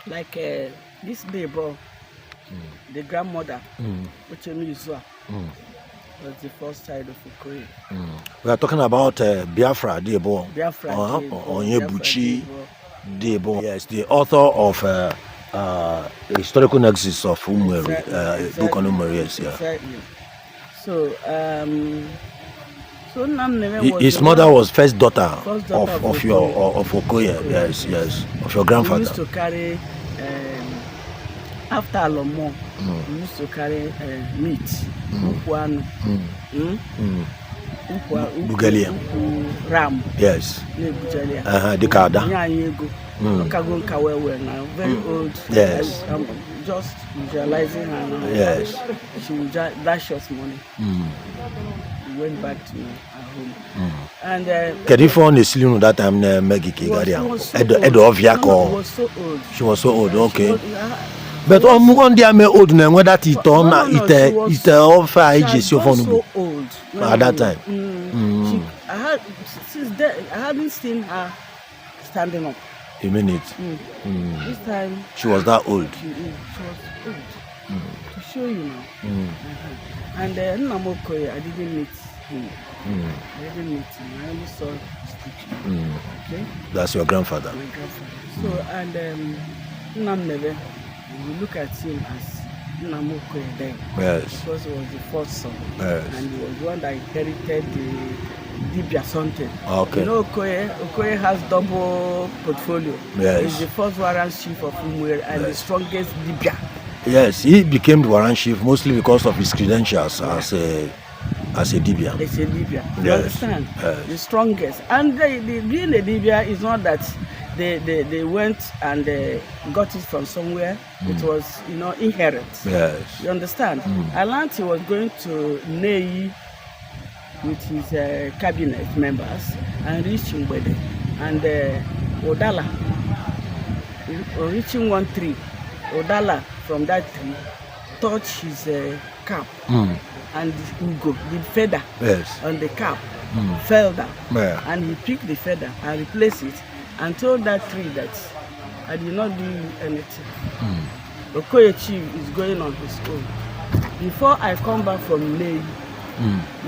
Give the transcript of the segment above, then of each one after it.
Like this neighbor, the grandmother, which was the first child of Okoye. We are talking about Biafra Debo. Biafra Onyebuchi Debo. Yes, the author of Historical Nexus of Umueri, book on Umueri. Yes, yeah. Exactly. So, his mother was first daughter of Okoye. Yes, of your grandfather. We used to carry after Alomo. We used to carry meat, Bugelia. Ram. Yes. The Kada. Very old. Yes. Just visualizing her now. Yes. She would dash us money. We went back to her home. And Kedifon is still that time Maggie Kigaria. She was so old. Okay. But on the ame old na when that it offer ages so old at that time. I hadn't seen her standing up. A minute. This time she was that old. She was old. To show you now. And Namokoye, I didn't meet him. I only saw his picture. Okay? That's your grandfather. My grandfather. So and Namneve, we look at him as Namokoye then. Yes. Because he was the first son. Yes. And he was the one that inherited the Dibia something. Okay. You know, Okoye has double portfolio. Yes. He's the first warrant chief of Umueri and the strongest Dibia. Yes, he became the warrant chief mostly because of his credentials as a Dibia. It's a Dibia. You understand? The strongest. And being a Dibia is not that they went and got it from somewhere. It was, inherent. Yes. You understand? Alanti was going to Nei with his cabinet members and reached Mbede. And Odala, reaching one tree, Odala from that tree touched his cap. And Ugo, the feather on the cap fell down. And he picked the feather and replaced it and told that tree that I did not do anything. Okoye chief is going on his own. Before I come back from May,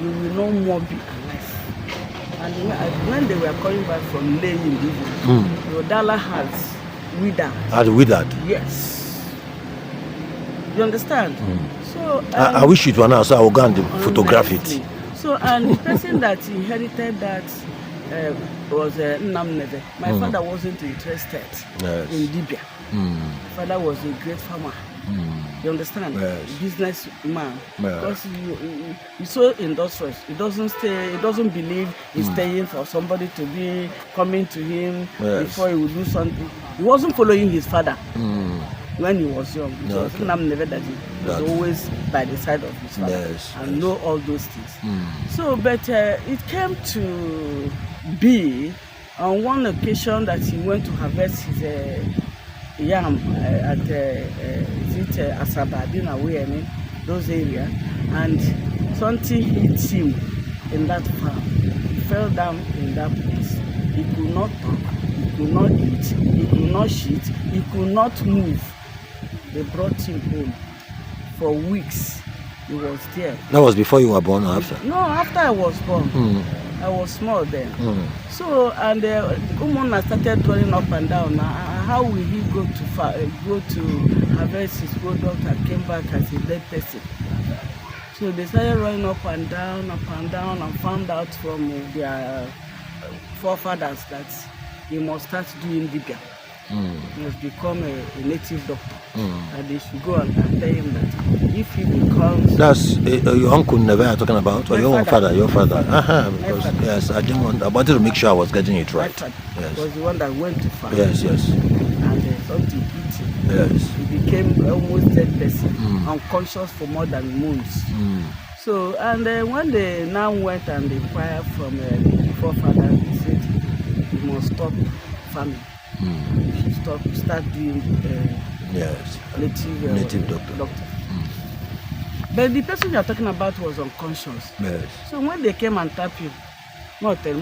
you will no more be alive. And when they were coming back from May in the evening, Odala has withered. Had withered? Yes. You understand? So I wish it were now, so I will go and photograph it. So and the person that inherited that was Nnamneve. My father wasn't interested in Dibia. My father was a great farmer. You understand? Yes. Businessman. Because he's so industrious. He doesn't believe he's staying for somebody to be coming to him before he would do something. He wasn't following his father. When he was young, it was Nnamneve that he was always by the side of his father and know all those things. So, but it came to be on one occasion that he went to harvest his yam at Asaba, those areas, and something hit him in that farm. He fell down in that place. He could not talk, he could not eat, he could not shit, he could not move. They brought him home for weeks. He was there. That was before you were born or after? No, after I was born. I was small then. So, and Umona started running up and down. How will he go to harvest his product and came back as a dead person? So they started running up and down and found out from their forefathers that he must start doing Dibia. He must become a native doctor. And they should go and tell him that if he becomes... That's your uncle never are talking about? Or your father? Your father. Because, yes, I wanted to make sure I was getting it right. My father was the one that went to farm. Yes. And something hit him. Yes. He became almost dead person, unconscious for more than months. So, and when they now went and inquired from the forefather, he said he must stop farming. He start doing native doctor. But the person you are talking about was unconscious. Yes. So when they came and tapped him, Motel,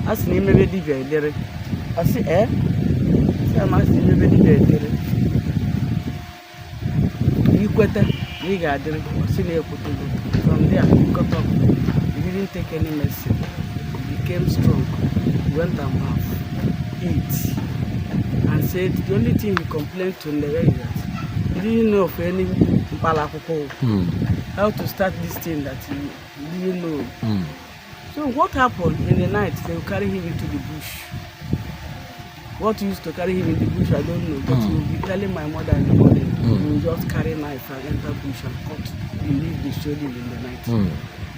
I said, maybe Divya, I said, I'm asking everybody there. You quit it, you got it. From there, he got up. He didn't take any medicine. He became strong. He went and bath, eat, and said the only thing he complained to Nere is that he didn't know of any how to start this thing that he didn't know. So what happened in the night? They will carry him into the bush. What used to carry him in the bush, I don't know. But he will be telling my mother in the morning, he will just carry knife and enter bush and cut the leaf they showed him in the night.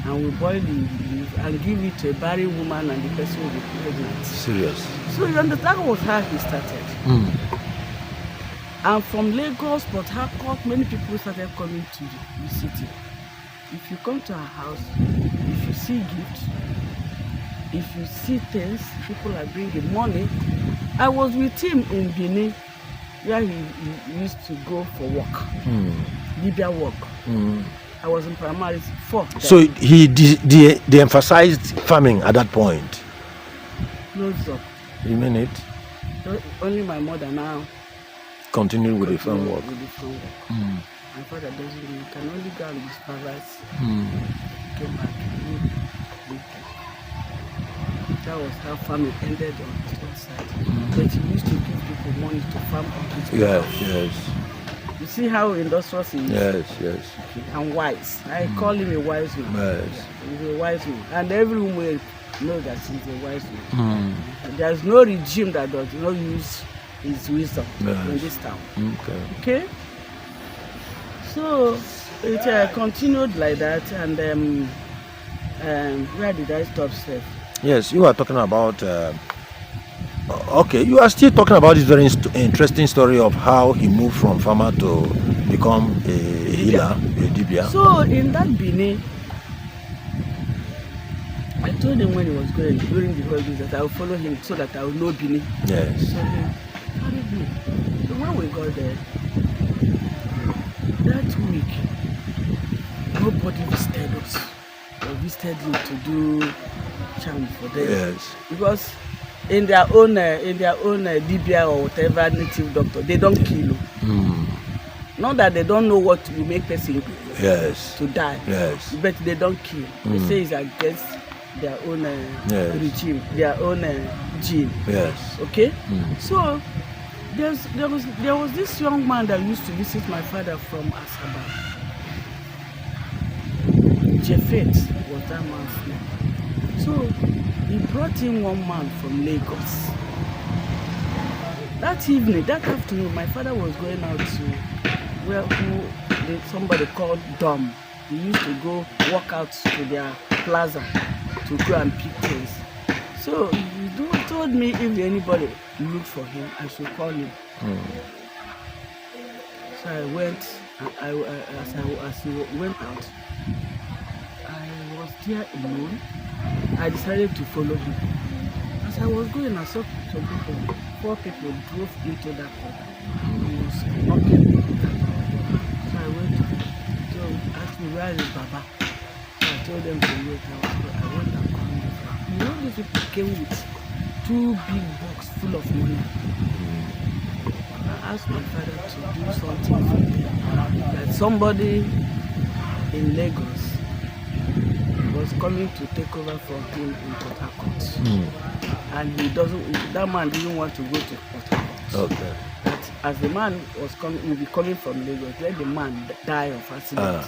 And we boil the leaf and give it to a barren woman and the person will be pregnant. Serious. So you understand what how he started. And from Lagos, Port Harcourt, many people started coming to the city. If you come to our house, if you see gifts, if you see things, people are bringing money. I was with him in Benin, where he used to go for work, Libya work. I was in primary 4. So he de-emphasized farming at that point? Closed up. You mean it? Only my mother now continue with the farm work. My father doesn't know. He can only go and supervise. Came back. That was how farming ended on his own side. But he used to give people money to farm on his own. Yes. You see how industrious he is? Yes. And wise. I call him a wise man. Yes. He's a wise man. And everyone knows that he's a wise man. There's no regime that does not use his wisdom in this town. Okay? So it continued like that, and where did I stop, Seth? Yes, you are talking about. Okay, you are still talking about this very interesting story of how he moved from farmer to become a healer, a dibia. So in that Benin, I told him when he was going during the holidays that I will follow him so that I will know Benin. Yes. So he followed me. So when we got there, that week, nobody visited us. They visited him to do charm for them. Yes. Because in their own Dibia or whatever native doctor, they don't kill. Not that they don't know what will make person to die. Yes. But they don't kill. They say it's against their own regime, their own gene. Yes. Okay? So there was this young man that used to visit my father from Agaba. Jeffet was that man's name. So he brought in one man from Lagos. That evening, that afternoon, my father was going out to somebody called Dom. He used to go walk out to their plaza to go and pick things. So he told me if anybody looked for him, I should call him. So I went, as he went out, I was there alone. I decided to follow him. As I was going, I saw some people, 4 people drove into that car. He was knocking. So I went to ask me, where is Baba? So I told them to wait. I went and called him. You know, these people came with 2 big boxes full of money. I asked my father to do something for them. That somebody in Lagos was coming to take over from him in Port Harcourt. And that man didn't want to go to Port Harcourt. Okay. That as the man was coming, he will be coming from Lagos, let the man die of accident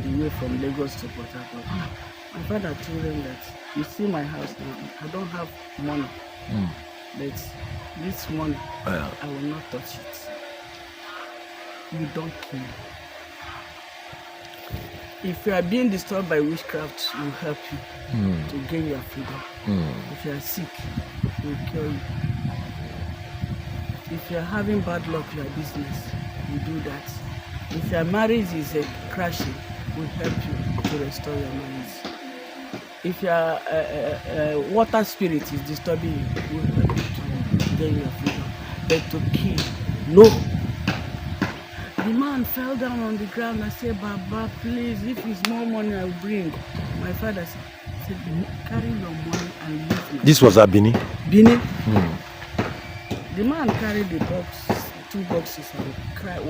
the way from Lagos to Port Harcourt. My father told him that, you see my house now, I don't have money. But this money, I will not touch it. You don't kill. If you are being disturbed by witchcraft, it will help you to gain your freedom. If you are sick, it will cure you. If you are having bad luck in your business, we do that. If your marriage is crashing, we help you to restore your marriage. If your water spirit is disturbing you, we help you to gain your freedom. But to kill, no. The man fell down on the ground. I said, Baba, please, if it's more money, I'll bring. My father said, carry your money and leave me. This was at Benin? Benin. The man carried the box, 2 boxes, and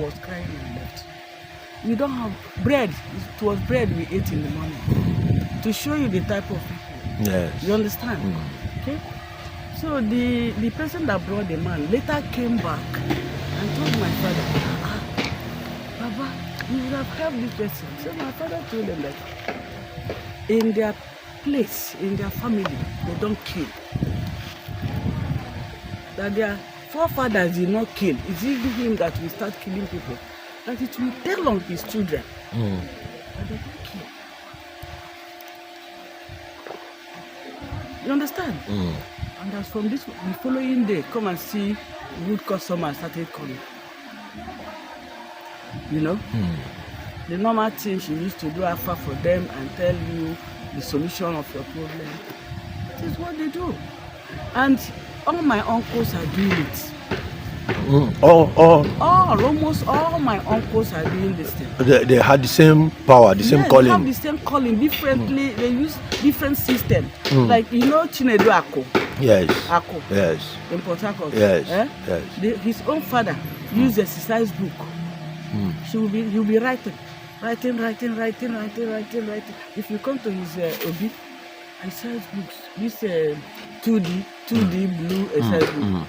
was crying and left. We don't have bread. It was bread we ate in the morning. To show you the type of people. Yes. You understand? Okay? So the person that brought the man later came back and told my father, Baba, you would have helped this person. So my father told them that in their place, in their family, they don't kill. That their forefathers did not kill. It's even him that will start killing people. That it will tell on his children. That they don't kill. You understand? And as from this, the following day, come and see good customers started coming. You know? The normal thing she used to do after for them and tell you the solution of your problem. That is what they do. And all my uncles are doing it. Almost all my uncles are doing this thing. They had the same power, the same calling. They have the same calling, differently. They use different system. Like, you know, Chinedu Ako. Yes. Ako. Yes. In Port Harcourt. Yes. Yes. His own father used a exercise book. He'll be writing. If you come to his Obi, exercise books, this 2D blue exercise book.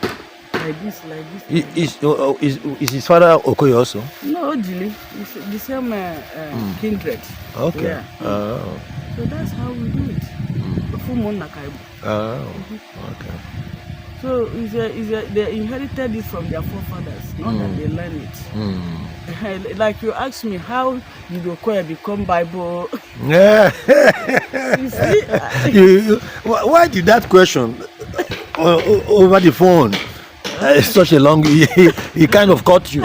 Like this. Is his father Okoye also? No, Ojili. It's the same kindred. Okay. Yeah. So that's how we do it. Okay. So they inherited it from their forefathers, not that they learn it. Like you asked me, how did Okoye become Bible? Yeah. You see? Why did that question over the phone? Such a long, he kind of caught you.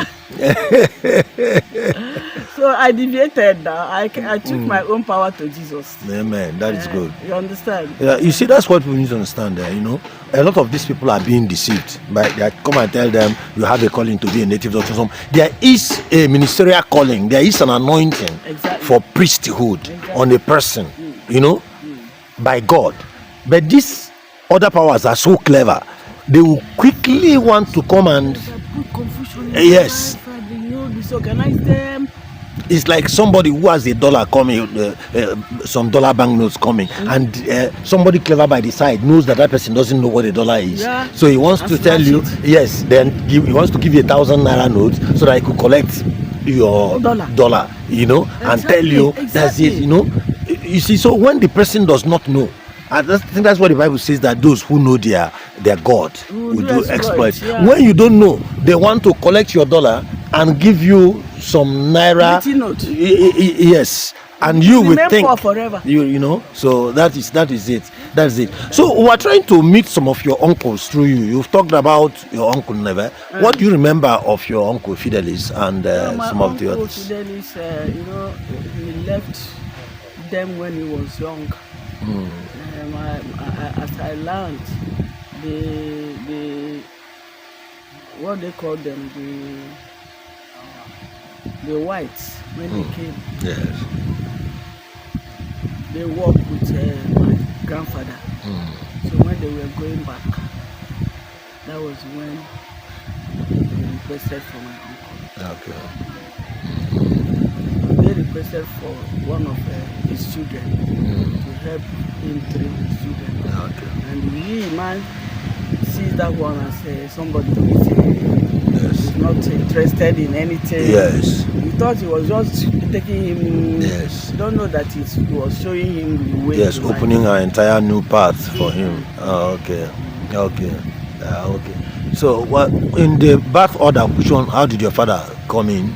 So I deviated now. I took my own power to Jesus. Amen. That is good. You understand? Yeah, you see, that's what we need to understand there. You know, a lot of these people are being deceived. But they come and tell them you have a calling to be a native doctor. There is a ministerial calling. There is an anointing for priesthood on a person. You know, by God. But these other powers are so clever. They will quickly want to come and put confusion. Yes. Disorganize them. It's like somebody who has a dollar coming, some dollar banknotes coming, and somebody clever by the side knows that person doesn't know what a dollar is. Yeah. So he wants to tell you, yes, then he wants to give you 1,000 naira notes so that he could collect your dollar, you know, and tell you that's it, you know. You see, so when the person does not know, I think that's what the Bible says, that those who know their God will do exploits. Yeah. When you don't know, they want to collect your dollar and give you some naira. Yes, and you will think forever. You know. So that is it. That's it. So we are trying to meet some of your uncles through you. You've talked about your uncle Neve. What do you remember of your uncle Fidelis and some of the others? Fidelis, you know, he left them when he was young. As I learned, the what they call them, the whites, when they came, yes, they worked with my grandfather. So when they were going back, that was when they requested for my uncle. Okay. They requested for one of his children to help him train his children. Okay. And he, man, sees that one as somebody who is not interested in anything. Yes. He thought he was just taking him. Yes. You don't know that it was showing him the way. Yes, opening an entire new path for him. Okay. So, what in the birth order? Which one? How did your father come in?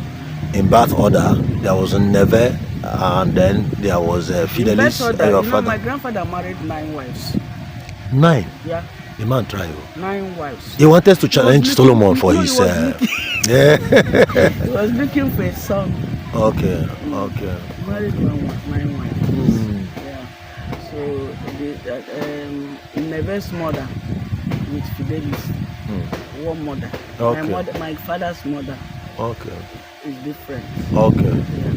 In birth order, there was a Neve, and then there was Fidelis. Your father. My grandfather married 9 wives. 9? Yeah. The man tried. 9 wives. He wanted to challenge Solomon for his. Yeah. He was looking for a son. Okay. Married 9 wives. Yeah. So Neve's mother with Fidelis, one mother. Okay. My father's mother. Okay. Is different. Okay. Yeah.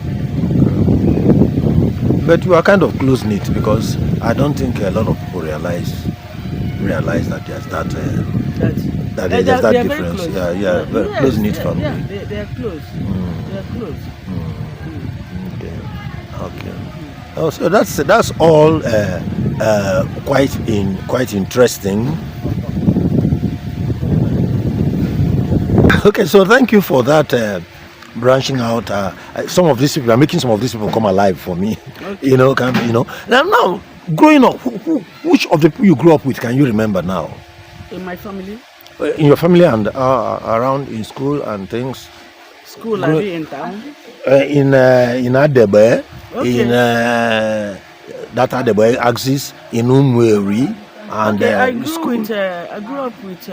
But you are kind of close knit, because I don't think a lot of people realize that there's that that there's that difference. Very close. Very close knit family. Yeah, they are close. They are close. Okay. Oh, so that's all quite interesting. Okay, so thank you for that branching out. Some of these people are making some of these people come alive for me. Okay. Now growing up, which of the people you grew up with can you remember now? In my family. In your family and around in school and things. School, are we in town? In Agaba, okay. In that Agaba axis in Umueri, and okay, I grew up with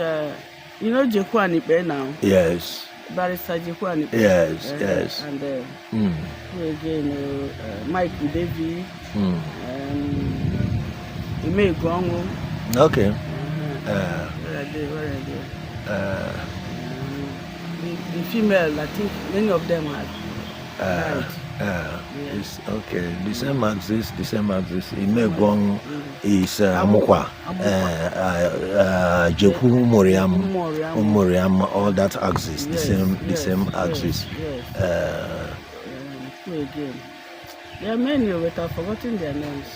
Jekwanipe now. Yes. Barrister Jekwanipe. Yes. And again, Mike Udevi. Egonekwu. Okay. Where are they? The female, I think many of them had died. It's okay. The same axis. Egonekwu is Muokwugwo. Jeku Umueri, all that axis. The same axis. Again. There are many, but I've forgotten their names.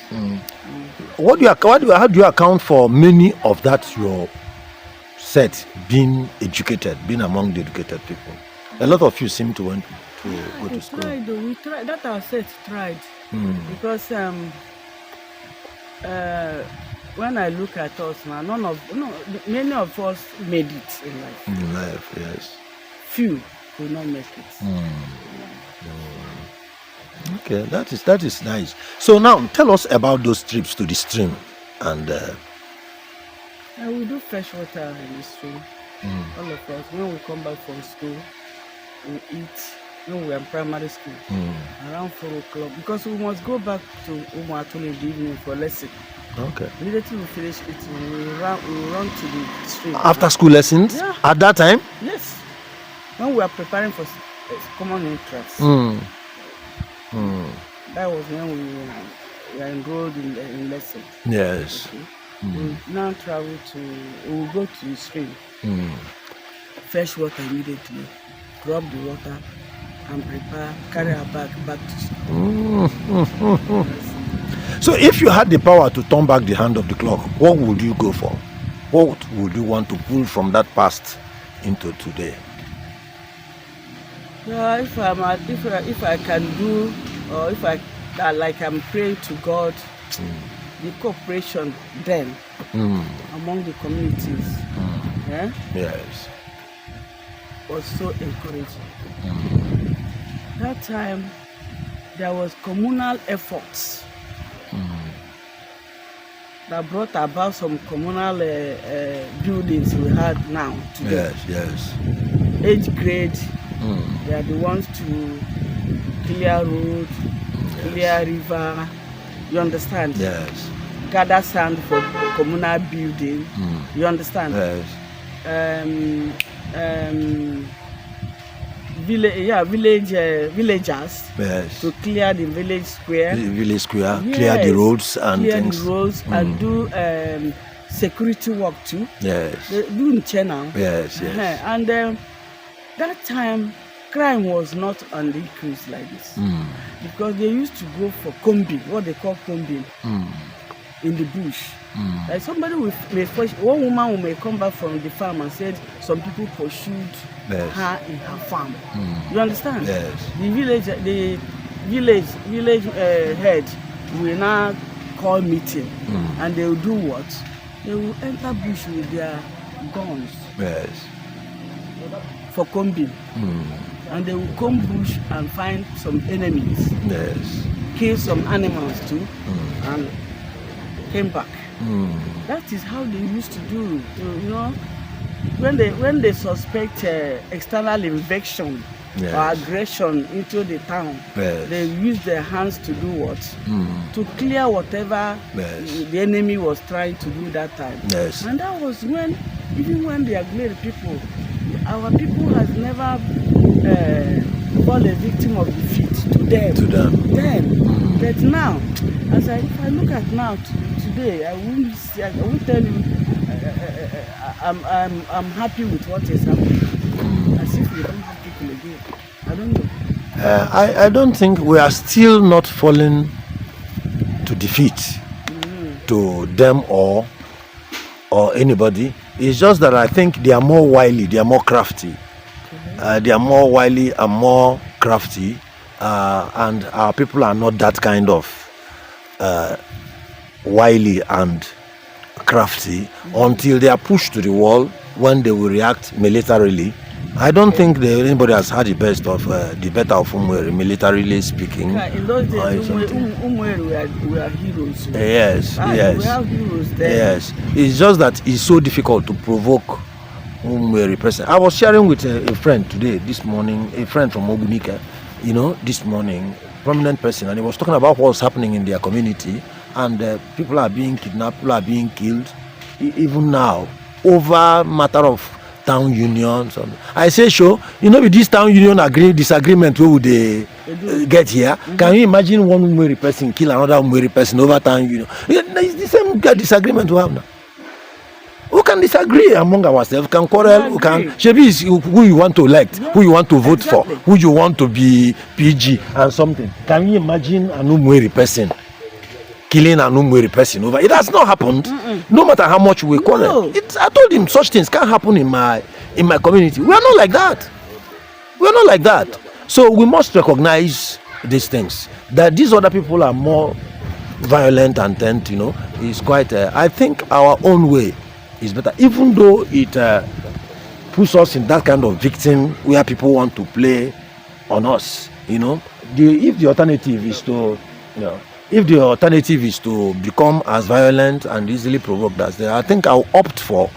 How do you account for many of that your set being educated, being among the educated people? A lot of you seem to want to go to school. We tried. That our set tried. Because when I look at us now, many of us made it in life. In life, yes. Few will not make it. Okay, that is nice. So now tell us about those trips to the stream and we do fresh water in the stream. All of us, when we come back from school, we eat. When we are in primary school, around 4 o'clock, because we must go back to Umueri in the evening for lesson. Okay. Immediately we finish eating, we run to the stream. After school lessons? Yeah. At that time? Yes. When we are preparing for common entrance. That was when we were enrolled in lesson. Yes. Okay. We now travel we will go to the stream. Fetch water immediately, drop the water, and prepare, carry our back to school. So if you had the power to turn back the hand of the clock, what would you go for? What would you want to pull from that past into today? Yeah, if I can do, or if I'm praying to God, the cooperation then among the communities, yes, was so encouraging. That time there was communal efforts that brought about some communal buildings we had now today. Yes. Age grade, they are the ones to clear road, clear river. You understand? Yes. Gather sand for communal building. You understand? Yes. Villagers. Yes. To clear the village square. Yes. Clear the roads and things. And do security work too. Yes. They do in China. Yes. And that time, crime was not on the increase like this. Because they used to go for combing, what they call combing, in the bush. Like somebody one woman may come back from the farm and said some people pursued her in her farm. You understand? Yes. The village head will now call meeting, and they will do what? They will enter bush with their guns. Yes. For combing. And they will comb bush and find some enemies. Yes. Kill some animals too, and came back. That is how they used to do. You know, when they suspect external invasion or aggression into the town, they use their hands to do what? To clear whatever the enemy was trying to do that time. Yes. And that was even when the Agleri people, our people has never fall a victim of defeat to them. Then. But now, if I look at now today, I won't tell you I'm happy with what is happening. As if we don't have people again. I don't know. I don't think we are still not falling to defeat to them or anybody. It's just that I think they are more wily, they are more crafty. They are more wily and more crafty, and our people are not that kind of wily and crafty until they are pushed to the wall, when they will react militarily. I don't think anybody has had the better of Umueri, militarily speaking. In those days, Umueri we are heroes. Yes, yes. We have heroes there. Yes. It's just that it's so difficult to provoke Umueri person. I was sharing with a friend today, this morning, a friend from Ogunika, this morning, prominent person, and he was talking about what's happening in their community, and people are being kidnapped, people are being killed, even now, over matter of town unions. I say, sure, with this town union disagreement, where would they get here? Can you imagine one Umueri person kill another Umueri person over town union? It's the same disagreement we have now. We can disagree among ourselves, can quarrel, we can. Shebi is who you want to elect, who you want to vote for, who you want to be PG and something. Can you imagine an Umueri person killing an Umueri person over? It has not happened. No matter how much we quarrel. I told him such things can't happen in my community. We are not like that. We are not like that. So we must recognize these things. That these other people are more violent and tend, is quite. I think our own way is better, even though it puts us in that kind of victim where people want to play on us. If the alternative is to, if the alternative is to become as violent and easily provoked as they are, I think I'll opt for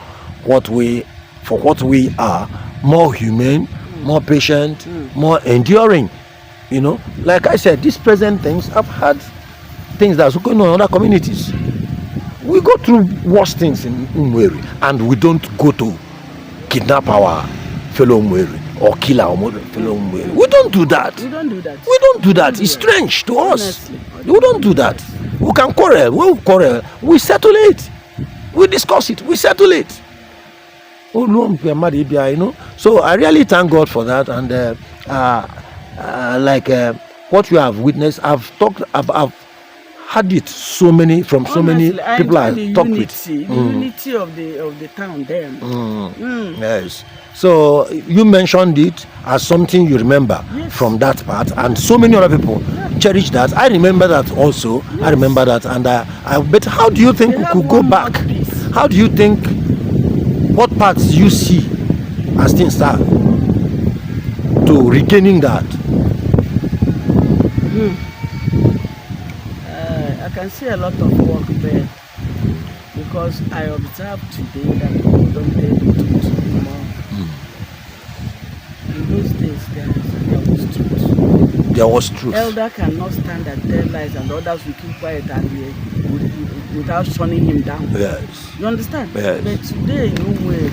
what we are, more humane, more patient, more enduring. Like I said, these present things, I've had things that's going on in other communities. We go through worse things in Umueri, and we don't go to kidnap our fellow Umueri or kill our fellow Umueri. We don't do that. We don't do that. We don't do that. It's strange to us. We don't do that. We can quarrel. When we quarrel, we settle it. We discuss it. We settle it. So I really thank God for that. And what you have witnessed, I've had it from so many people I talked with. The unity of the town there. Yes. So you mentioned it as something you remember from that part, and so many other people cherish that. I remember that also. Yes. I remember that, and I bet. How do you think we could go back? How do you think? What parts do you see as things start to regaining that? I can see a lot of work there, because I observed today that people don't tell the truth anymore. In those days, there was truth. There was truth. Elder cannot stand and tell lies, and others will keep quiet and without shunning him down. Yes. You understand? Yes. But today, in no way,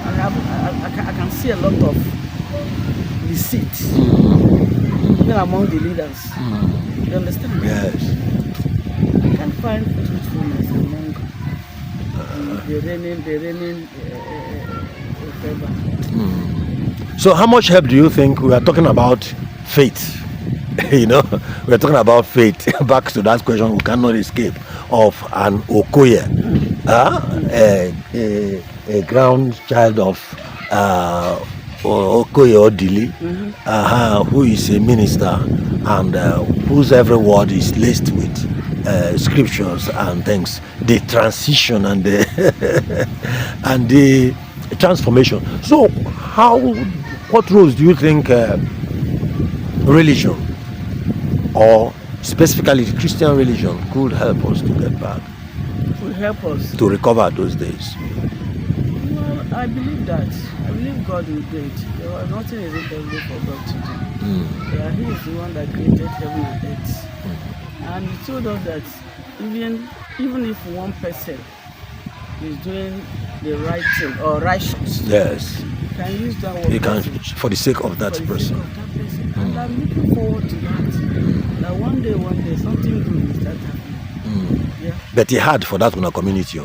I can see a lot of deceit, even among the leaders. You understand? Yes. You can find truthfulness among the reigning favor. So how much help do you think? We are talking about faith. We are talking about faith. Back to that question we cannot escape of an Okoye, a ground child of Okoye Odili, who is a minister and whose every word is laced with scriptures and things. The transition and the and the transformation. So, what roles do you think religion, or specifically the Christian religion, could help us to get back? Could help us to recover those days? Well, I believe that. I believe God will do it. Nothing is impossible for God to do. Yeah, He is the one that created heaven and earth. And He told us that even if one person is doing the right thing or righteous, yes, you can use that one person for the sake of that person. And I'm looking forward to that. That one day something good will start happening. Yeah. But he had for that one a community.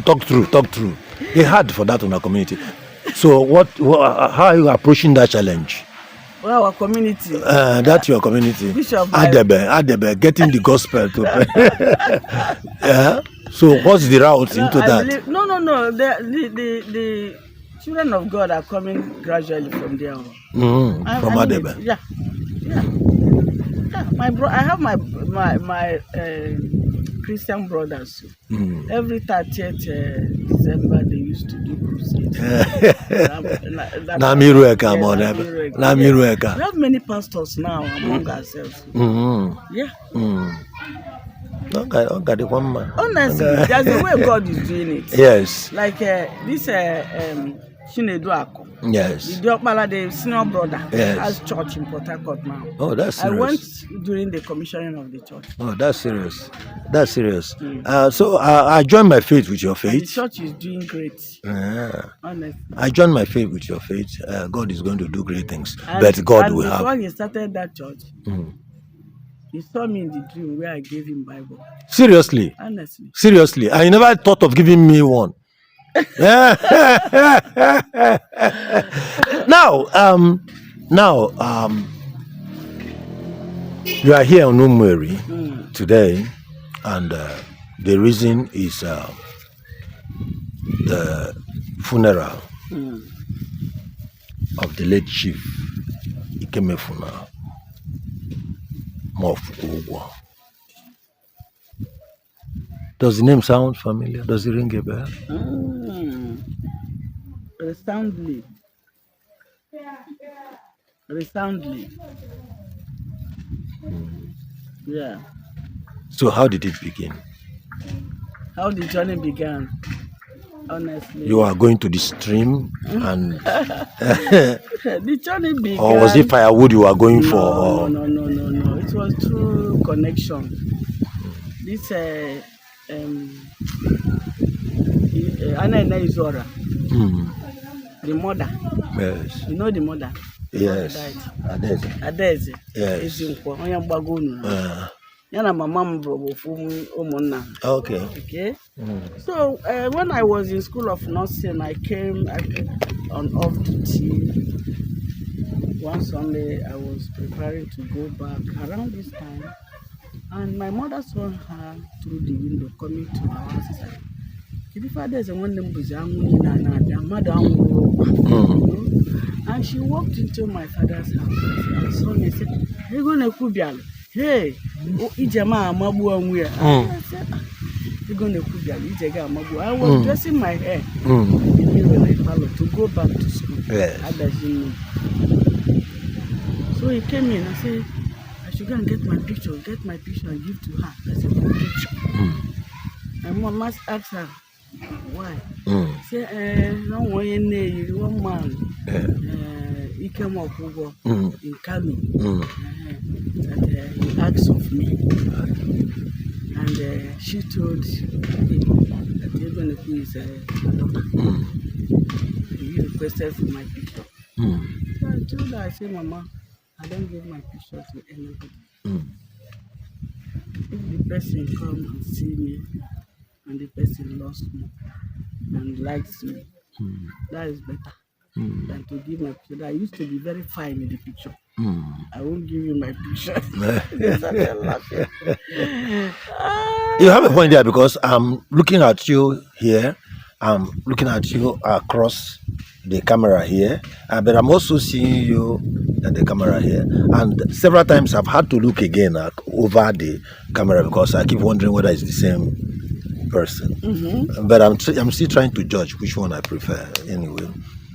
Talk through. It's hard for that in our community. So how are you approaching that challenge? Well, our community. That's your community. Bishop Adebe, getting the gospel to yeah. So what's the route into that? No. The children of God are coming gradually from there. From Adebe. Yeah. I have my Christian brothers. Every 30th December they used to do crusades. We have many pastors now among ourselves. Yeah. Okay, one man. Honestly, there's a way God is doing it. Yes. Like this Chinedu Ako. Yes. The senior brother has church in Port Harcourt now. Oh, that's serious. I went during the commissioning of the church. Oh, that's serious. So I joined my faith with your faith. And the church is doing great. Honestly. I joined my faith with your faith. God is going to do great things. But God will have. Before he started that church, he saw me in the dream where I gave him Bible. Seriously? Honestly. Seriously. I never thought of giving me one. Now, you are here on Umueri today, and the reason is the funeral of the late chief Ikemefuna Muokwugwo. Does the name sound familiar? Does it ring a bell? Resoundly. Yeah. So how did it begin? How the journey began? Honestly. You are going to the stream and the journey began. Or was it firewood you were going for? No. It was through connection. This Anna Izora. The mother. Yes. You know the mother? Yes. Adeze. Yes. Okay. So when I was in school of nursing, I came on off duty. One Sunday I was preparing to go back around this time, and my mother saw her through the window coming to our house. And she walked into my father's house and saw me and said, Egonekwu, hey, Ijama Amabu Amwe. I said, Egonekwu, Ijega Amabu. I was dressing my hair to go back to school. Yes. So he came in and said, I should go and get my picture and give to her. I said, what picture? My mom must ask her, why? Say, no one man, Muokwugwo in Kano, that he asked of me. And she told him that Egonekwu is a doctor. He requested for my picture. So I told her, I said, Mama, I don't give my picture to anybody. If the person come and see me, and the person loves me and likes me, that is better than to give my picture. I used to be very fine in the picture. I won't give you my picture. You have a point there, because I'm looking at you here. I'm looking at you across the camera here, but I'm also seeing you at the camera here. And several times I've had to look again over the camera because I keep wondering whether it's the same person. But I'm still trying to judge which one I prefer anyway.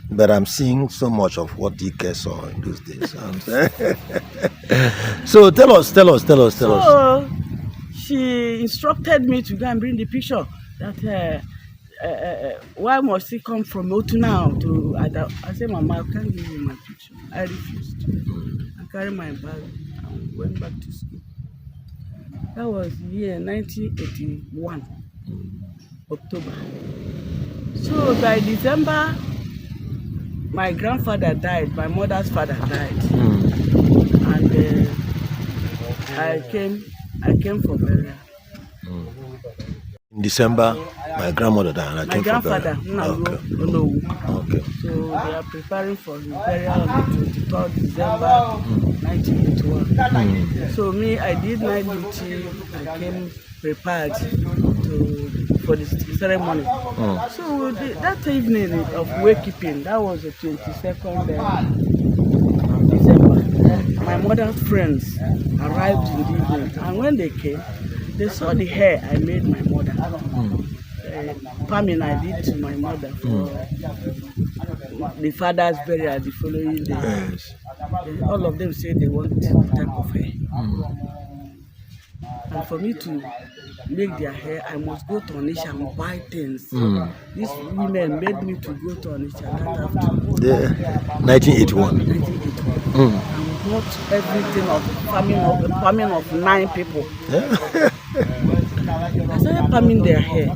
But I'm seeing so much of what DK saw in those days. So tell us. So she instructed me to go and bring the picture. That why must he come from Otu now to Ada? I said, Mama, I can't give you my picture. I refused. I carried my bag and went back to school. That was the year 1981, October. So by December, my grandfather died, my mother's father died. And I came for burial. December, my grandmother died and I My came grandfather, for burial. Okay. So they are preparing for his burial on the 23rd December 1981. So me, I did night duty. I came prepared for the ceremony. So that evening of wakekeeping, that was the 22nd December. My mother's friends arrived in the evening, and when they came, they saw the hair I made my mother. Palming I did to my mother for the father's burial the following day. Yes. All of them said they want the type of hair. And for me to make their hair, I must go to Onitsha and buy things. These women made me to go to Onitsha that afternoon. 1981. 1981. And bought everything of farming of 9 people. I started palming their hair.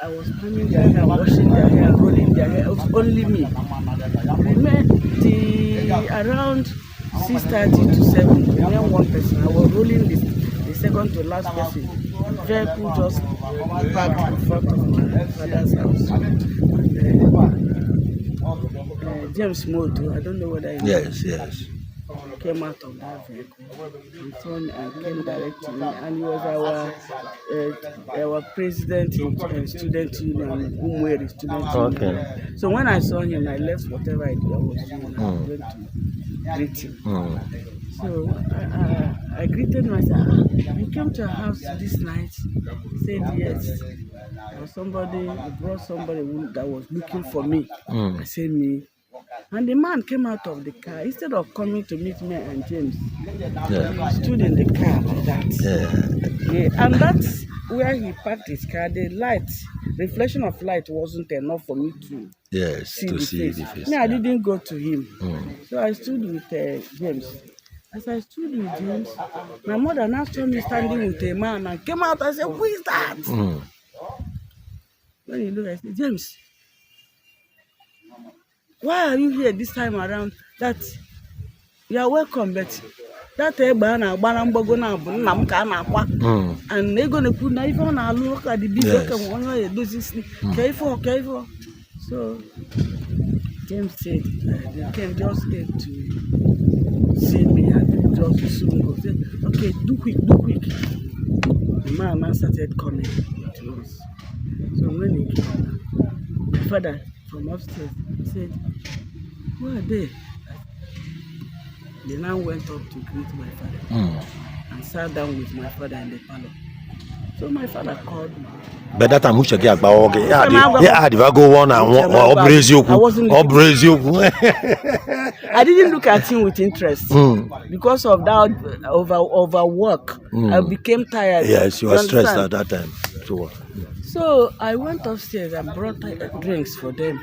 I was palming their hair, washing their hair, rolling their hair. It was only me. Around 6:30 to 7, then one person. I was rolling the second to last person. The vehicle just parked in front of my father's house. And, James Moto, I don't know whether you know. Yes. Came out of that vehicle and came direct to me, and he was our president in student union, Umueri student union. So when I saw him, I left whatever I was doing and went to greet him. So I greeted him. I said, "You came to our house this night?" He said, "Yes." There was somebody, he brought somebody that was looking for me. I said, "Me." And the man came out of the car. Instead of coming to meet me and James, he stood in the car like that. And that's where he parked his car. The reflection of light wasn't enough for me to see the face. Me, I didn't go to him. So I stood with James. As I stood with James, my mother now saw me standing with a man and came out and said, "Who is that?" When he looked, I said, "James, why are you here this time around? That you are welcome, but that Ebana Barambogo na Namka Nakwa and Egonekwu na even na look at the big one way do this careful. So James said they just came to see me and just soon go. Said, "Okay, do quick." The man started coming to us. So when he came, my father from upstairs said, "Who are they?" They now went up to greet my father and sat down with my father in the parlor. So my father called me. But that time we should get back. If I go one and one, I didn't look at him with interest because of that overwork. I became tired. Yes, you were stressed at that time. So I went upstairs and brought drinks for them.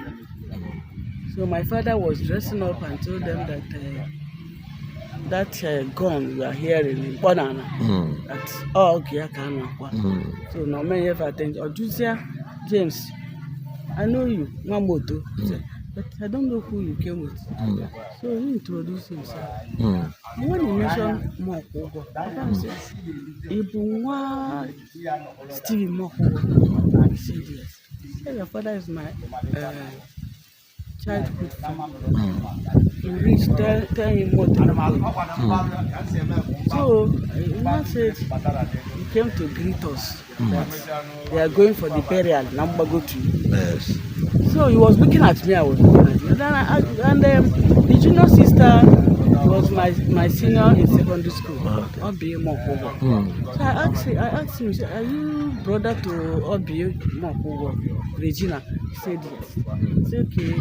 So my father was dressing up and told them that gun we are hearing in Banana, that's all okay. So no many ever think, "Otuocha, James, I know you, Mamoto," but I don't know who you came with. So he introduced himself. When he mentioned Muokwugwo, I said, "Ibunwa Steve Muokwugwo." He said, "Yes." He said, "Your father is my childhood friend." He reached, tell him what to do. So he now said he came to greet us that they are going for the burial in Nambago tree. Yes. So he was looking at me, I was looking at him. And the junior sister was my senior in secondary school, Obi Muokwugwo. So I asked him, "Are you brother to Obi Muokwugwo, Regina?" He said yes. He said, "Okay, he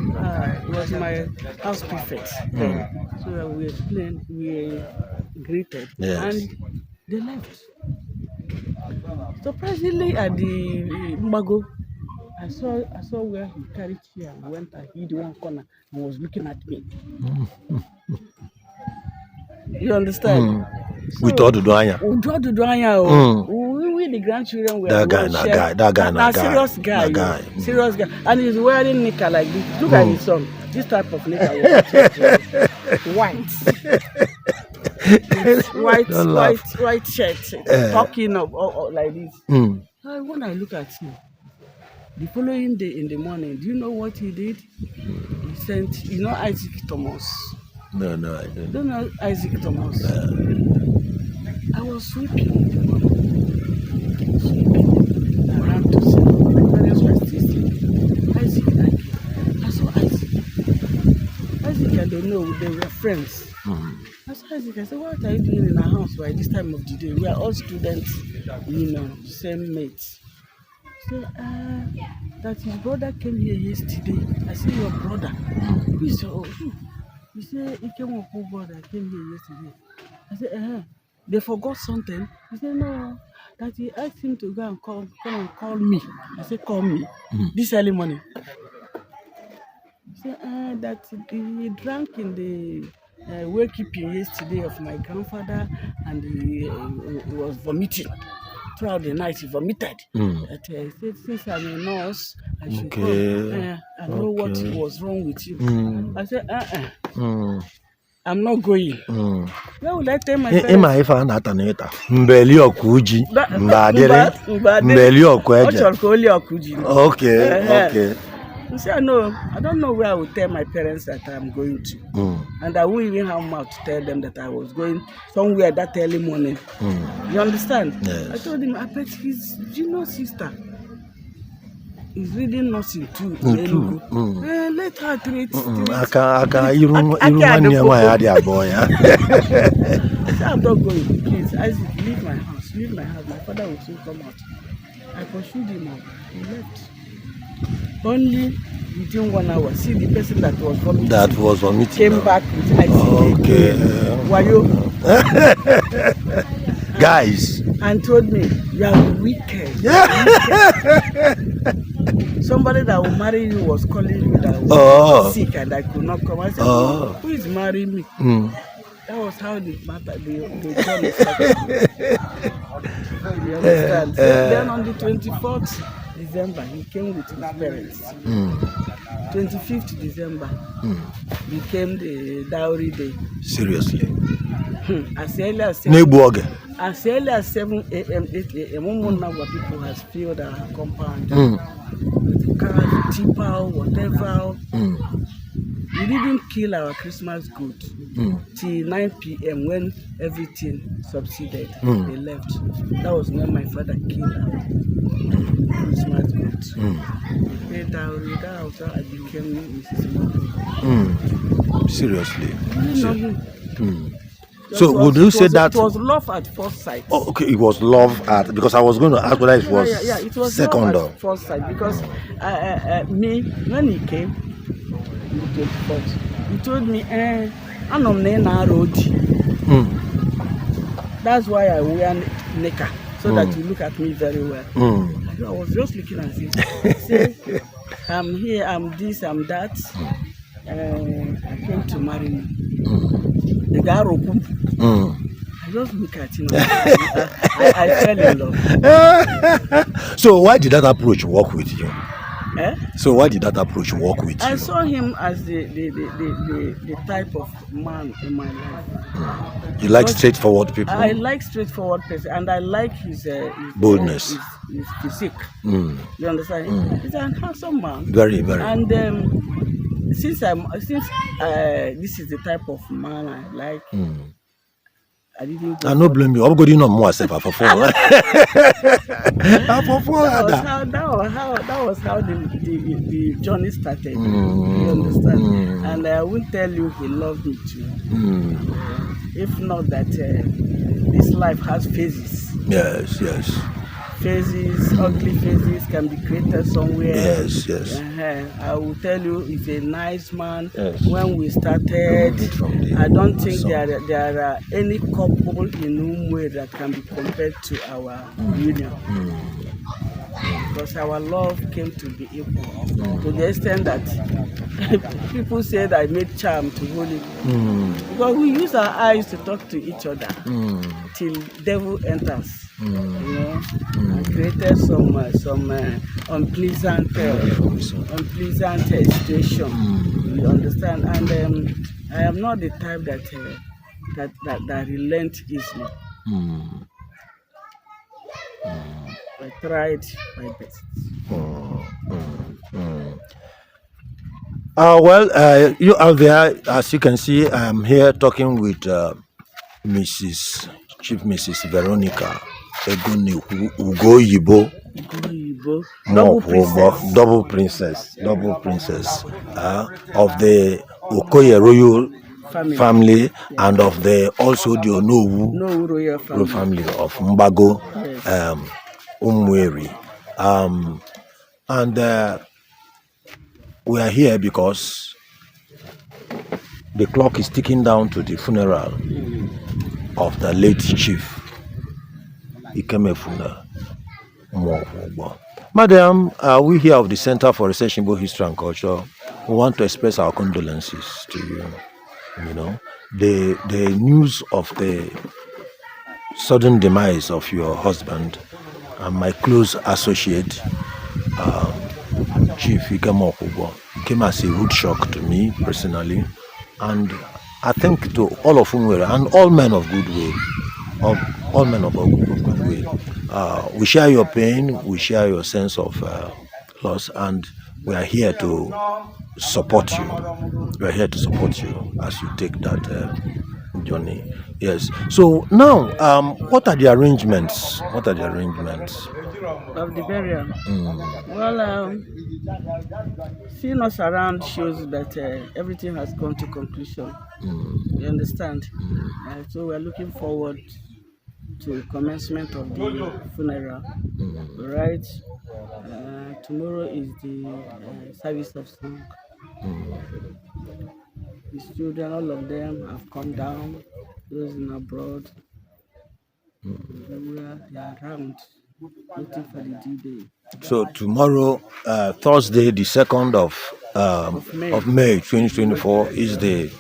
was my house prefect then." So we explained, we greeted, and they left. Surprisingly, at the Mbago, I saw where he carried chair and went and hid one corner and was looking at me. You understand? We thought to do anya. We the grandchildren were that guy, serious guy. Serious guy. And he's wearing knicker like this. Look at his son. This type of knicker. White shirt, talking of like this. When I look at him, the following day in the morning, do you know what he did? He sent, Isaac Thomas. No, I don't. Don't know Isaac Thomas. I was sweeping in the morning. I ran to see my parents were still sleeping. Isaac and I came. I saw Isaac. Isaac, I don't know, they were friends. I saw Isaac. I said, what are you doing in our house by this time of the day? We are all students, same mates. He said, that his brother came here yesterday. I said, your brother? He said, oh, he said, Muokwugwo that came here yesterday. I said, they forgot something. He said, no, that he asked him to go and come and call me. I said, call me this early morning. He said, that he drank in the wakekeeping yesterday of my grandfather, and he was vomiting. Throughout the night, he vomited. He said, since I'm a nurse, I should come and know what was wrong with you. I said, I'm not going. Where will I tell my parents? Ima ife a na-ata na ịta mbeli ọkụji mbeli ọkụeje. Okay. He said, no, I don't know where I will tell my parents that I'm going to. And I won't even have mouth to tell them that I was going somewhere that early morning. You understand? Yes. I told him, I bet his junior sister is reading nursing too. Let her treat. Aka iru nwanne nwaanyị adị abụọ ya. I'm not going. Please, Isaac, leave my house. Leave my house. My father will soon come out. I pursued him out. He left. Only within 1 hour. See the person that was vomiting. Came back with Isaac. Okay. Wayo. Guys. And told me, you are wicked. Somebody that will marry you was calling you that was sick and I could not come. I said, who is marrying me? That was how the journey started. You understand? Then on the 24th December, he came with his parents. 25th December became the dowry day. Seriously? As early as 7 a.m., 8 a.m., one number of people has filled our compound. The car, tipper, whatever. We didn't kill our Christmas goat till 9 p.m. when everything subsided. They left. That was when my father killed our Christmas goat. He paid dowry. That was how I became Mrs. Muokwugwo. Seriously? So would you say that it was love at first sight? Oh, okay, it was love at, because I was going to ask whether it was, it was second love at first sight, because me, when he came, he told me, that's why I wear knicker, so that you look at me very well. I was just looking at him. Say, I'm here, I'm this, I'm that. I came to marry you. The guy I just look at him. I fell in love. So why did that approach work with you? So why did that approach work with you? I saw him as the type of man in my life. You like straightforward people? I like straightforward person, and I like his boldness, his physique. You understand? He's a handsome man. Very, very. And since this is the type of man I like, I didn't go. I don't blame you. I'm going to know more myself. That was how the journey started. You understand? And I will tell you, he loved me too. If not that, this life has phases. Yes. Phases, ugly phases can be created somewhere. Yes. I will tell you, he's a nice man. When we started, I don't think there are any couple in Umueri that can be compared to our union. Because our love came to be equal, to the extent that people said I made charm to hold it. Because we use our eyes to talk to each other till devil enters. And created some unpleasant situation. You understand? And I am not the type that relent easily. I tried my best. Well, you out there, as you can see, I'm here talking with Chief Mrs. Veronica Egonekwu Muokwugwo, double princess of the Okoye royal family and of the also the Onowu royal family of Mbago, Umueri, and we are here because the clock is ticking down to the funeral of the late Chief Muokwugwo. Madam, we here of the Center for Research in Igbo History and Culture, we want to express our condolences to you. You know, the news of the sudden demise of your husband and my close associate, Chief Muokwugwo, came as a rude shock to me personally, and I think to all of Umueri and all men of goodwill, all men of goodwill. We share your pain, we share your sense of loss, and we are here to support you. We are here to support you as you take that journey. Yes. So now, what are the arrangements? What are the arrangements of the burial? Well, seeing us around shows that everything has come to conclusion. You understand? So we're looking forward to commencement of the funeral. Right? Tomorrow is the service of song. His children, all of them have come down. Those in abroad, they are around, waiting for the due day. So tomorrow, Thursday, the 2nd of May 2024, is the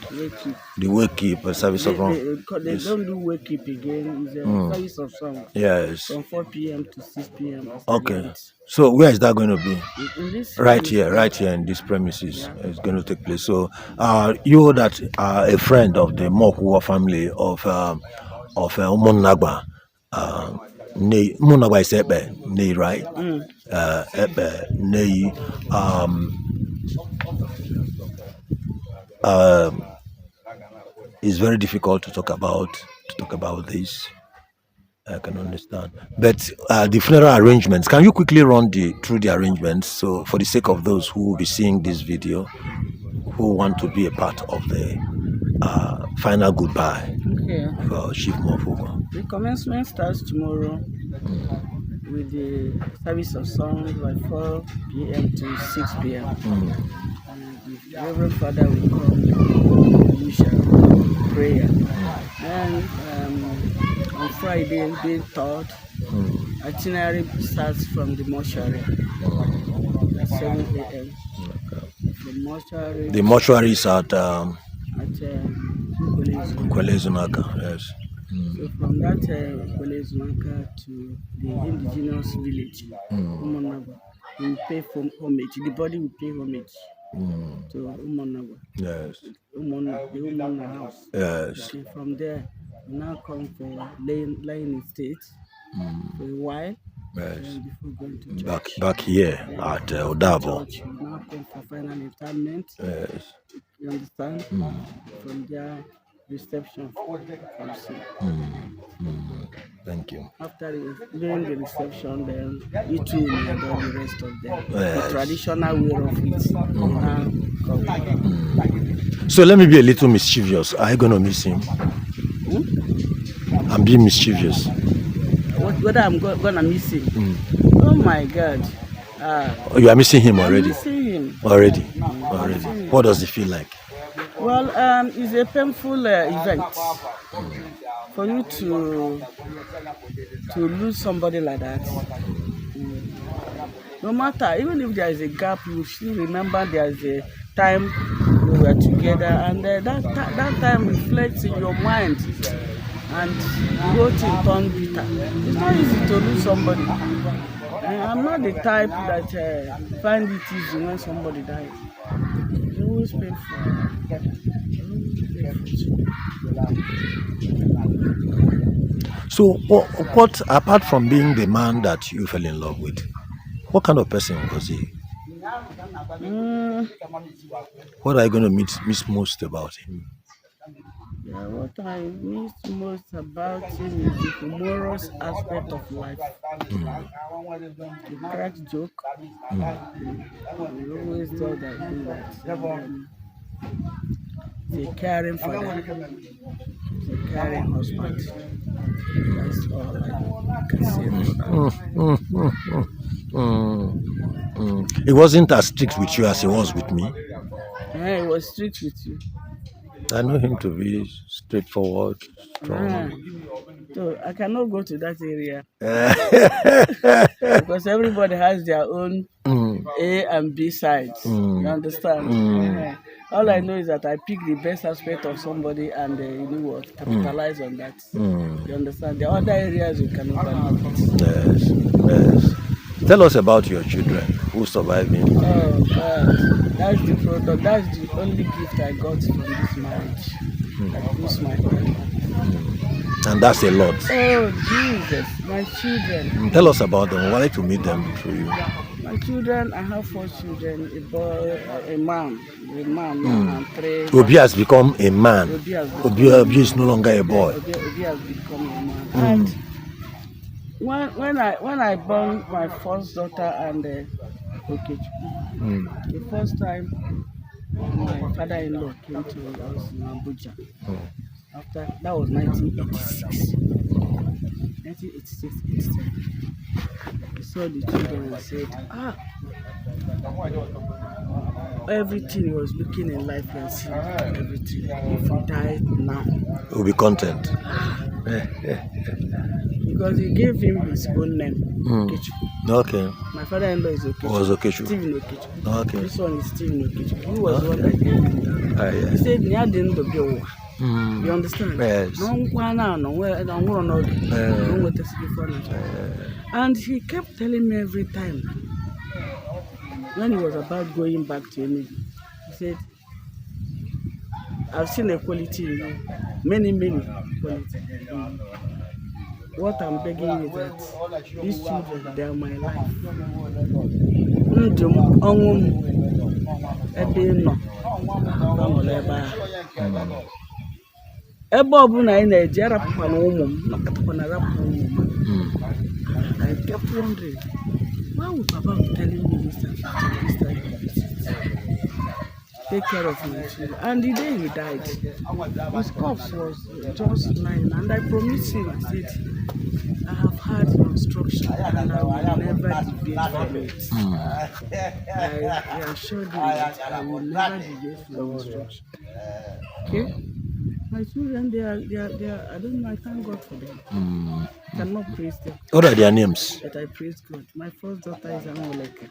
wake keep service of song. They don't do wake keep again. It's a service of song. Yes. From 4 p.m. to 6 p.m. Okay. So where is that going to be? In this right here in this premises. It's going to take place. So you that are a friend of the Muokwugwo family of Umunagba, Umunagba is Ebe, Nei, right? Ebe, Nei. It's very difficult to talk about this. I can understand, but the funeral arrangements. Can you quickly run through the arrangements? So, for the sake of those who will be seeing this video, who want to be a part of the final goodbye for Chief Muokwugwo. The commencement starts tomorrow with the service of songs by 4 p.m. to 6 p.m. The Reverend Father will come to prayer. And on Friday, day 3rd, itinerary starts from the mortuary at 7 a.m. From mortuary. The mortuary is at Kwelezunaka, yes. So from that Kwelezunaka to the indigenous village, Umunagwa, we will pay for homage. The body will pay homage to Umunagwa. Yes. The Umunagwa house. Yes. Okay, from there, we now come for laying in state for a while. Yes. Before going to church. Back here at Odabo. Church, we now come for final interment. Yes. You understand? From there, reception comes in. Thank you. After during the reception, then you two will know the rest of them. Yes. The traditional way of it. So let me be a little mischievous. Are you gonna miss him? I'm being mischievous. Whether I'm gonna miss him? Oh my God! You are missing him already. I'm missing him already. What does it feel like? Well, it's a painful event for you to lose somebody like that. No matter, even if there is a gap, you still remember there is a time we were together, and that time reflects in your mind, and both in turn bitter. It's not easy to lose somebody. I'm not the type that find it easy when somebody dies. It's always painful. So, what apart from being the man that you fell in love with, what kind of person was he? What are you going to miss most about him? Yeah, what I miss most about him is the humorous aspect of life. The crack joke. We always tell that he's a caring father, he's a caring husband. That's all I can say about He wasn't as strict with you as he was with me. Yeah, he was strict with you. I know him to be straightforward, strong. So I cannot go to that area because everybody has their own A and B sides. You understand? All I know is that I pick the best aspect of somebody and you know what, capitalize on that. You understand? The other areas you can overlook. Yes. Tell us about your children who surviving. Oh God, that's the product. That's the only gift I got from this marriage. That gives my heart. And that's a lot. Oh Jesus, my children. Tell us about them. I would like to meet them through you. My children, I have 4 children, a boy, a man, and 3. Obi has become a man. Obi is no longer a boy. Obi has become a man. And when I born my first daughter and Okechukwu, the first time my father-in-law came to us in Abuja. After that was 1986. 1986. I saw the children and said, everything he was looking in life and seeing everything. If he died now, he'll be content. Because he gave him his own name, Okechukwu. Okay. My father-in-law is Okechukwu. Was Okechukwu. Stephen Okechukwu. Okay. This one is Stephen Okechukwu. He was the one that gave him that. Yeah. He said, "Nya didn't do you understand? Yes. And he kept telling me every time when he was about going back to Enugu, he said, I've seen a quality in you, many qualities. What I'm begging is that these children, they are my life. Ebe ọbụla anyị na-eji arapụkwana ụmụ m nakọtakwana arapụ ụmụ m. I kept wondering, why would Papa be telling me this and take care of my children? And the day he died, his corpse was just lying, and I promised him, I said, I have had your instruction and I will never deviate from it. I assured him that I will never deviate from your instruction. Okay? My children, they are, I don't know, I thank God for them. I cannot praise them. What are their names? But I praise God. My first daughter is Amoleka.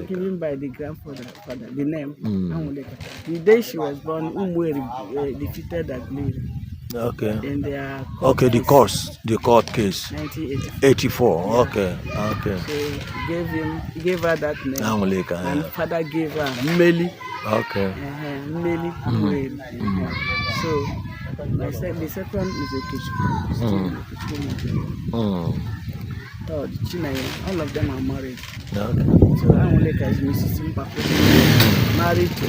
Given by the grandfather, the name, Amoleka. The day she was born, Umueri defeated Agaba. Okay. In their the court case. 1984. Okay. So he gave her that name. Amoleka. And father gave her Meli. Okay. Meli. So the second is Okechukwu. Third, Chinaya. All of them are married. Okay. So Amoleka is Mrs. Mpapo, married to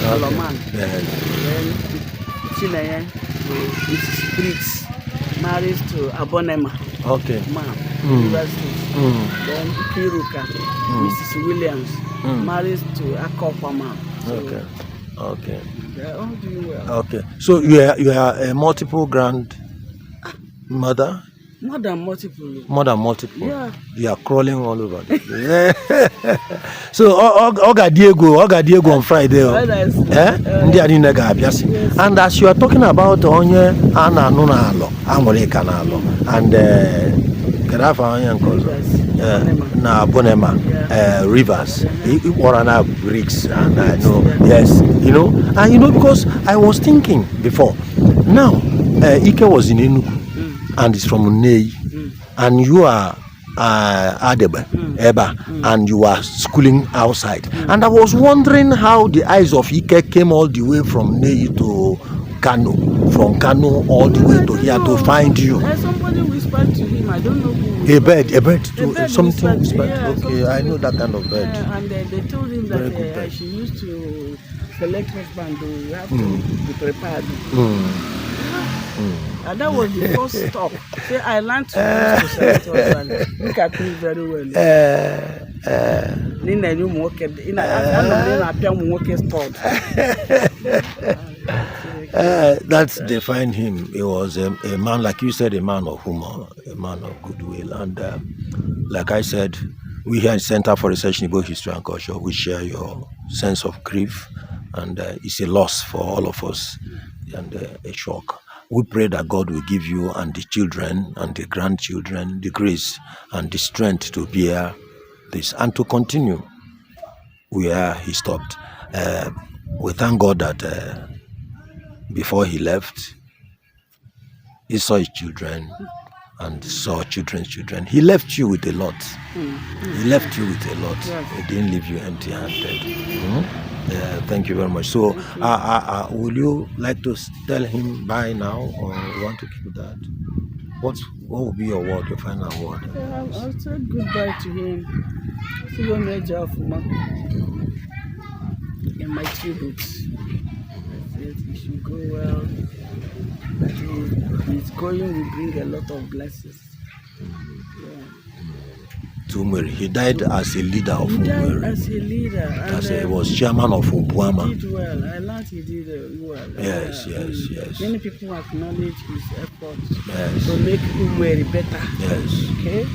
Aloman. Yes. Then Chinaya, Mrs. Briggs, married to Abonema. Okay. University. Then Kiruka, Mrs. Williams, married to Akopama. So Okay. they're all doing well. Okay. So you are a multiple grandmother? More than multiple. Yeah. You are crawling all over. So Oga Diego on Friday. And as you are talking about onye ana nunalo, Amoleka nalo, and na Bonema rivers, Orana bricks, and I know, yes, and because I was thinking before, now Ike was in Enugu and is from Nei, and you are Eba, and you are schooling outside, and I was wondering how the eyes of Ike came all the way from Nei to Kano from Kano all the way to here to find you. Somebody whispered to him. I don't know who. A bird too. Something whispered. Yeah, okay, I know that kind of bird. And they told him that she used to select husband. You have to be prepared. And that was the first stop. Say, I learned to select husband. Look at me very well. That's defined him. He was a man, like you said, a man of humor, a man of goodwill. And like I said, we here in Center for Research in Igbo History and Culture, we share your sense of grief. And it's a loss for all of us and a shock. We pray that God will give you and the children and the grandchildren the grace and the strength to bear this and to continue where he stopped. We thank God that before he left, he saw his children and saw children's children. He left you with a lot. He left you with a lot. He didn't leave you empty-handed. Thank you very much. So, will you like to tell him bye now, or you want to keep that? What will be your word, your final word? I'll say goodbye to him. See you later, in my tributes. I said he should go well. That his going will bring a lot of blessings. To Umueri. He died as a leader of Umueri. He died as a leader. He was chairman of Obuama. He did well. I learned he did well. Yes. Many people acknowledge his efforts to make Umueri better. Yes. Okay?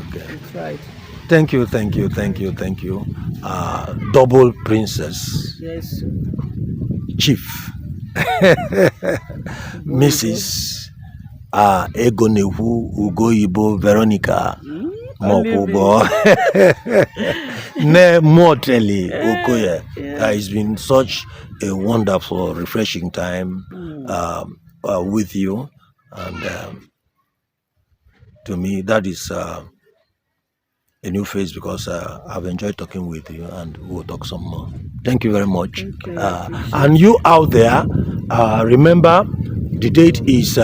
Okay. That's right. Thank you. Double princess. Yes. Chief. Mrs. Egonekwu Ugoyibo Veronica Muokwugwo Ne Mortally Okoye. It's been such a wonderful, refreshing time with you, and to me that is a new phase, because I've enjoyed talking with you, and we'll talk some more. Thank you very much. And you out there, remember the date is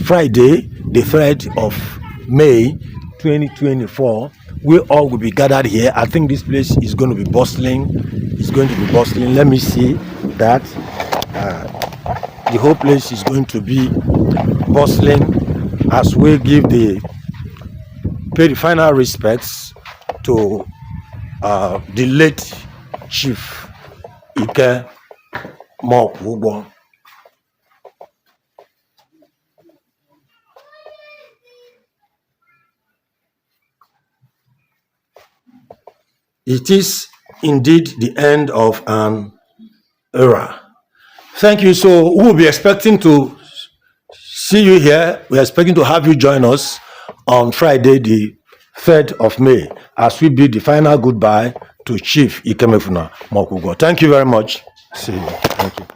Friday, the 3rd of May 2024. We all will be gathered here. I think this place is going to be bustling. It's going to be bustling. Let me see that. The whole place is going to be bustling as we pay the final respects to the late Chief Muokwugwo. It is indeed the end of an era. Thank you. So we will be expecting to see you here. We are expecting to have you join us on Friday, the 3rd of May, as we bid the final goodbye to Chief Muokwugwo. Thank you very much. See you. Thank you.